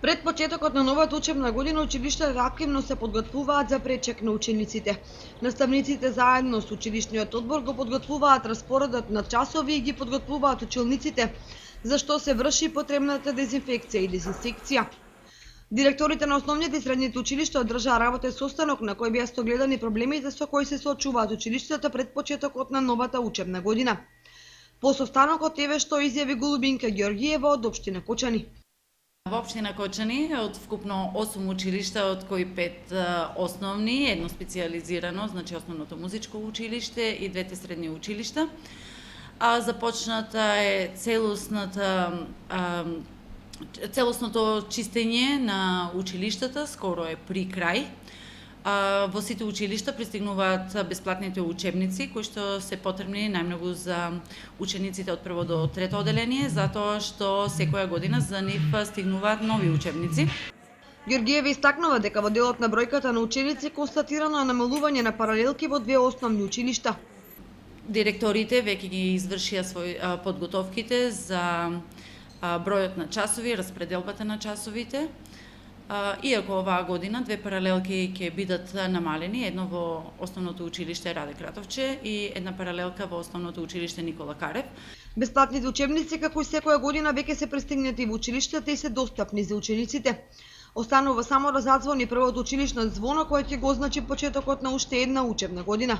Пред почетокот на новата учебна година, училиштата активно се подготвуваат за пречек на учениците. Наставниците заедно со училишниот одбор го подготвуваат распоредот на часови и ги подготвуваат учениците, за што се врши потребната дезинфекција и дезинсекција. Директорите на основните и средните училишта одржаа работен состанок на кој беа стогледани проблемите со кои се соочуваат училиштата пред почетокот на новата учебна година. По состанокот еве што изјави Голубинка Ѓоргиева од општина Кочани. Во општина Кочани од вкупно 8 училишта, од кои 5 основни, едно специјализирано, значи основното музичко училиште и двете средни училишта. Започната е целосното чистење на училиштата, скоро е при крај. Во сите училишта пристигнуваат бесплатните учебници, кои што се потребни најмногу за учениците од прво до трето оделение, затоа што секоја година за нив стигнуваат нови учебници. Ѓоргиева истакнува дека во делот на бројката на ученици констатирано е намалување на паралелки во две основни училишта. Директорите веќе ги извршија подготовките за бројот на часови, распределбата на часовите. Иако оваа година две паралелки ќе бидат намалени, едно во основното училиште Раде Кратовче и една паралелка во основното училиште Никола Карев. Бесплатните учебници, како и секоја година, веќе се пристигнати во училиштата и се достапни за учениците. Останува само да задзвони првото училишно звоно, кое ќе го означи почетокот на уште една учебна година.